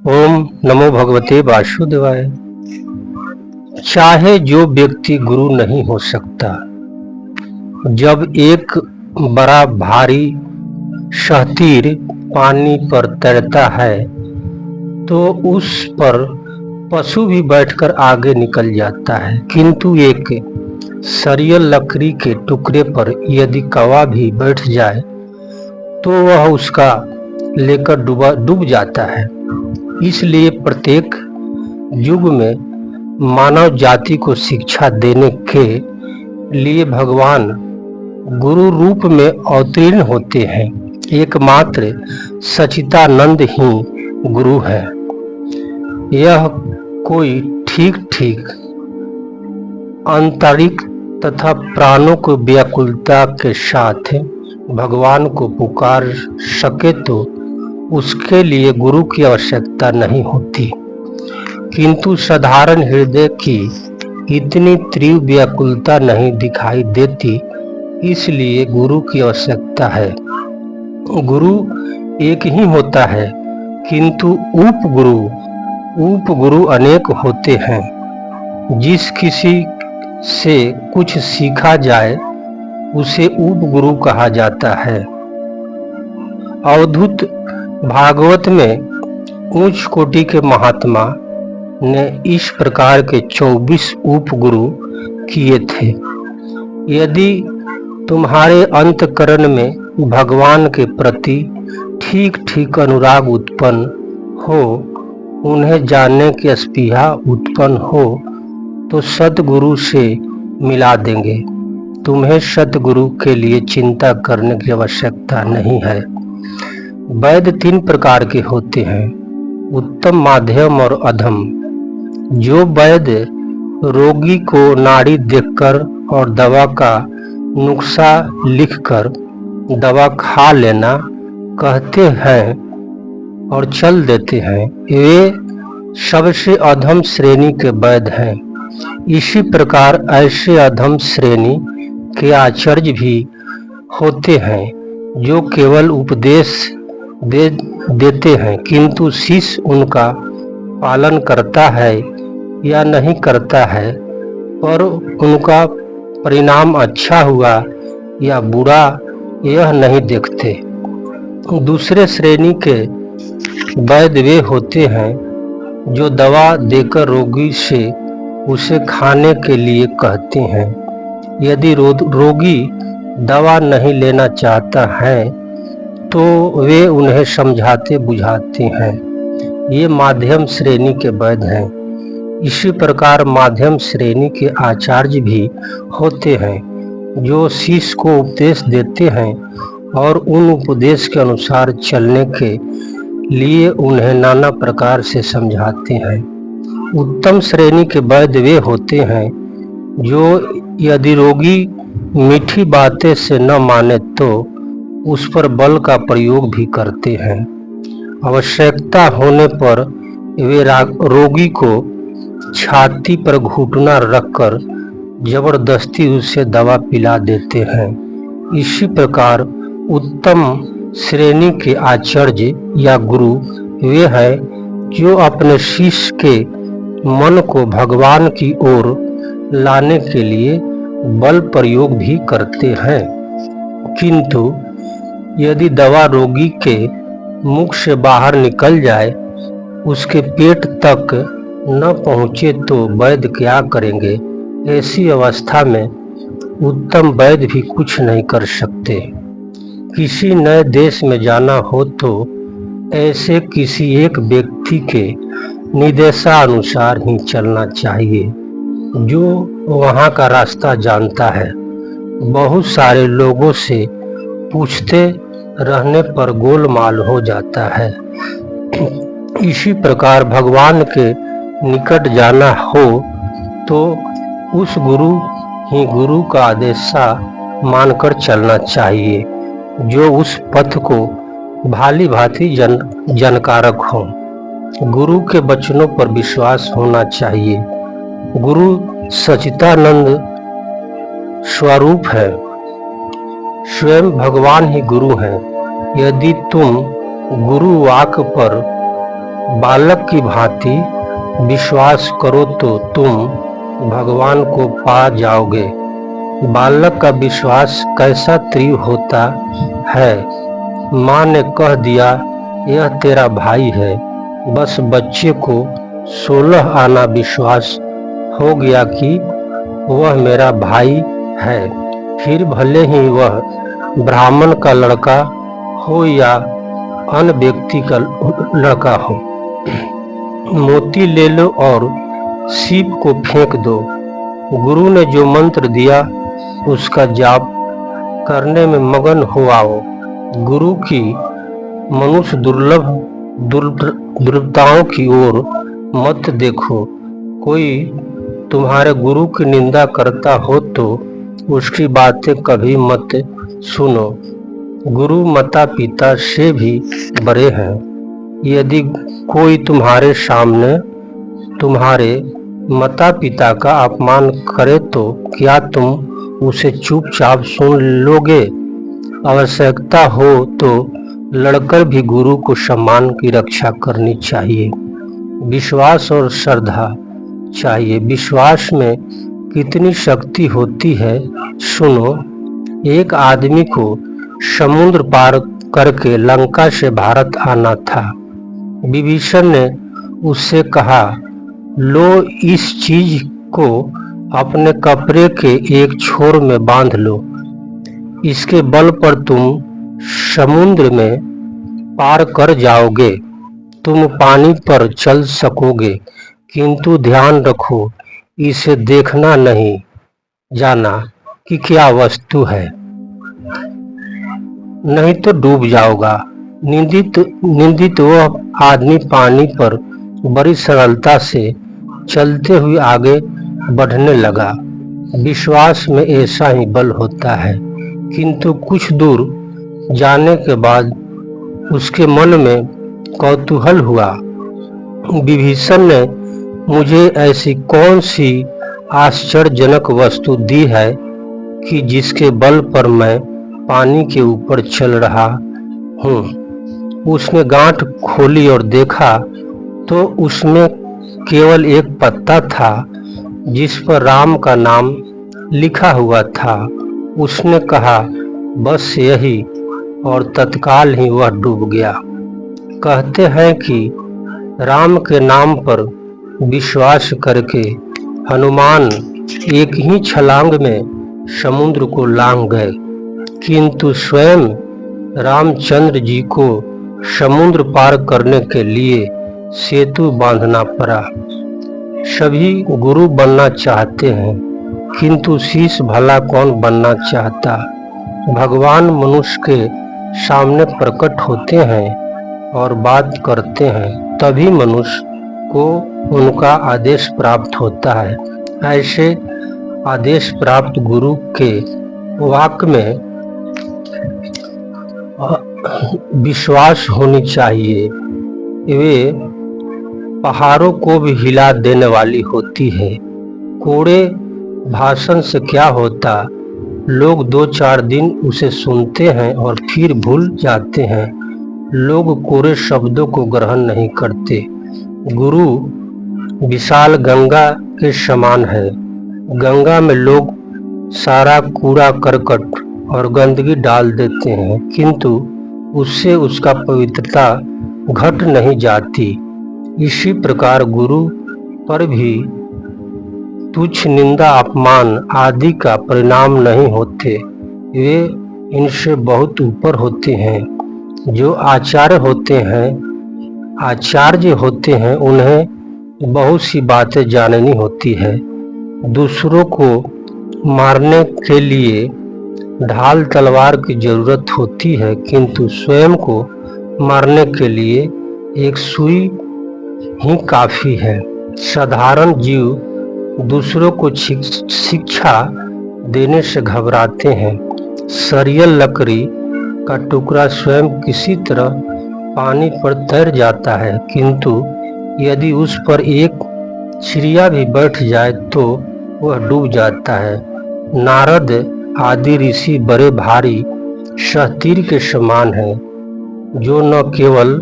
ओम नमो भगवते वासुदेवाय। चाहे जो व्यक्ति गुरु नहीं हो सकता, जब एक बड़ा भारी शहतीर पानी पर तैरता है तो उस पर पशु भी बैठकर आगे निकल जाता है, किंतु एक सरियल लकड़ी के टुकड़े पर यदि कौवा भी बैठ जाए तो वह उसका लेकर डूब जाता है। इसलिए प्रत्येक युग में मानव जाति को शिक्षा देने के लिए भगवान गुरु रूप में अवतीर्ण होते हैं। एकमात्र सच्चिदानंद ही गुरु है। यह कोई ठीक आंतरिक तथा प्राणों को व्याकुलता के साथ भगवान को पुकार सके तो उसके लिए गुरु की आवश्यकता नहीं होती, किंतु साधारण हृदय की इतनी तीव्र व्याकुलता नहीं दिखाई देती, इसलिए गुरु की आवश्यकता है। गुरु एक ही होता है, किंतु उपगुरु अनेक होते हैं। जिस किसी से कुछ सीखा जाए उसे उपगुरु कहा जाता है। अवधूत भागवत में उच्च कोटि के महात्मा ने इस प्रकार के 24 उपगुरु किए थे। यदि तुम्हारे अंतःकरण में भगवान के प्रति ठीक अनुराग उत्पन्न हो, उन्हें जानने की स्पृहा उत्पन्न हो, तो सतगुरु से मिला देंगे। तुम्हें सतगुरु के लिए चिंता करने की आवश्यकता नहीं है। वैद्य 3 प्रकार के होते हैं, उत्तम, मध्यम और अधम। जो वैद्य रोगी को नाड़ी देखकर और दवा का नुस्खा लिखकर दवा खा लेना कहते हैं और चल देते हैं, वे सबसे अधम श्रेणी के वैद्य हैं। इसी प्रकार ऐसे अधम श्रेणी के आचार्य भी होते हैं जो केवल उपदेश देते हैं, किंतु शिष्य उनका पालन करता है या नहीं करता है, पर उनका परिणाम अच्छा हुआ या बुरा यह नहीं देखते। दूसरे श्रेणी के वैद्य वे होते हैं जो दवा देकर रोगी से उसे खाने के लिए कहते हैं। यदि रोगी दवा नहीं लेना चाहता है तो वे उन्हें समझाते बुझाते हैं। ये माध्यम श्रेणी के वैद्य हैं। इसी प्रकार माध्यम श्रेणी के आचार्य भी होते हैं जो शिष्य को उपदेश देते हैं और उन उपदेश के अनुसार चलने के लिए उन्हें नाना प्रकार से समझाते हैं। उत्तम श्रेणी के वैद्य वे होते हैं जो यदि रोगी मीठी बातें से न माने तो उस पर बल का प्रयोग भी करते हैं। आवश्यकता होने पर वे रोगी को छाती पर घुटना रखकर जबरदस्ती उसे दवा पिला देते हैं। इसी प्रकार उत्तम श्रेणी के आचार्य या गुरु वे हैं जो अपने शिष्य के मन को भगवान की ओर लाने के लिए बल प्रयोग भी करते हैं, किंतु यदि दवा रोगी के मुख से बाहर निकल जाए, उसके पेट तक न पहुँचे तो वैद्य क्या करेंगे। ऐसी अवस्था में उत्तम वैद्य भी कुछ नहीं कर सकते। किसी नए देश में जाना हो तो ऐसे किसी एक व्यक्ति के निर्देशानुसार ही चलना चाहिए जो वहाँ का रास्ता जानता है। बहुत सारे लोगों से पूछते रहने पर गोलमाल हो जाता है। इसी प्रकार भगवान के निकट जाना हो तो उस गुरु का आदेश मानकर चलना चाहिए जो उस पथ को भाली भांति जानकारक हो। गुरु के वचनों पर विश्वास होना चाहिए। गुरु सच्चिदानंद स्वरूप है, स्वयं भगवान ही गुरु हैं। यदि तुम गुरु वाक पर बालक की भांति विश्वास करो तो तुम भगवान को पा जाओगे। बालक का विश्वास कैसा तीव्र होता है। माँ ने कह दिया यह तेरा भाई है, बस बच्चे को 16 आना विश्वास हो गया कि वह मेरा भाई है, फिर भले ही वह ब्राह्मण का लड़का हो या अन्य व्यक्ति का लड़का हो। मोती ले लो और सीप को फेंक दो। गुरु ने जो मंत्र दिया उसका जाप करने में मगन हो आओ। गुरु की मनुष्य दुर्लभताओं की ओर मत देखो। कोई तुम्हारे गुरु की निंदा करता हो तो उसकी बातें कभी मत सुनो। गुरु माता पिता से भी बड़े हैं। यदि कोई तुम्हारे सामने तुम्हारे माता पिता का अपमान करे तो क्या तुम उसे चुपचाप सुन लोगे? आवश्यकता हो तो लड़कर भी गुरु को सम्मान की रक्षा करनी चाहिए। विश्वास और श्रद्धा चाहिए। विश्वास में कितनी शक्ति होती है सुनो। एक आदमी को समुद्र पार करके लंका से भारत आना था। विभीषण ने उससे कहा, लो इस चीज को अपने कपड़े के एक छोर में बांध लो। इसके बल पर तुम समुद्र में पार कर जाओगे। तुम पानी पर चल सकोगे, किंतु ध्यान रखो इसे देखना नहीं जाना कि क्या वस्तु है, नहीं तो डूब जाओगा। निंदित वह आदमी पानी पर बड़ी सरलता से चलते हुए आगे बढ़ने लगा। विश्वास में ऐसा ही बल होता है, किंतु कुछ दूर जाने के बाद उसके मन में कौतूहल हुआ। विभीषण ने मुझे ऐसी कौन सी आश्चर्यजनक वस्तु दी है कि जिसके बल पर मैं पानी के ऊपर चल रहा हूँ। उसने गांठ खोली और देखा तो उसमें केवल एक पत्ता था जिस पर राम का नाम लिखा हुआ था। उसने कहा, बस यही, और तत्काल ही वह डूब गया। कहते हैं कि राम के नाम पर विश्वास करके हनुमान एक ही छलांग में समुद्र को लांघ गए, किंतु स्वयं रामचंद्र जी को समुद्र पार करने के लिए सेतु बांधना पड़ा। सभी गुरु बनना चाहते हैं, किंतु शीश भला कौन बनना चाहता। भगवान मनुष्य के सामने प्रकट होते हैं और बात करते हैं, तभी मनुष्य को उनका आदेश प्राप्त होता है। ऐसे आदेश प्राप्त गुरु के वाक्य में विश्वास होनी चाहिए। वे पहाड़ों को भी हिला देने वाली होती है। कोड़े भाषण से क्या होता, लोग 2-4 दिन उसे सुनते हैं और फिर भूल जाते हैं। लोग कोरे शब्दों को ग्रहण नहीं करते। गुरु विशाल गंगा के समान है। गंगा में लोग सारा कूड़ा करकट और गंदगी डाल देते हैं, किंतु उससे उसका पवित्रता घट नहीं जाती। इसी प्रकार गुरु पर भी तुच्छ निंदा अपमान आदि का परिणाम नहीं होते। वे इनसे बहुत ऊपर होते हैं। जो आचार्य होते हैं उन्हें बहुत सी बातें जाननी होती है। दूसरों को मारने के लिए ढाल तलवार की जरूरत होती है, किंतु स्वयं को मारने के लिए एक सुई ही काफी है। साधारण जीव दूसरों को शिक्षा देने से घबराते हैं। सरियल लकड़ी का टुकड़ा स्वयं किसी तरह पानी पर तैर जाता है, किंतु यदि उस पर एक चिड़िया भी बैठ जाए तो वह डूब जाता है। नारद आदि ऋषि बड़े भारी सहतीर के समान हैं, जो न केवल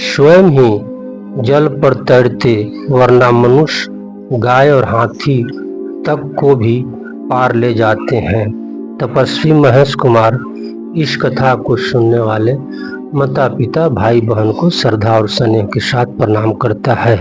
स्वयं ही जल पर तैरते, वरना मनुष्य, गाय और हाथी तक को भी पार ले जाते हैं। तपस्वी महेश कुमार इस कथा को सुनने वाले माता पिता, भाई बहन को श्रद्धा और स्नेह के साथ प्रणाम करता है।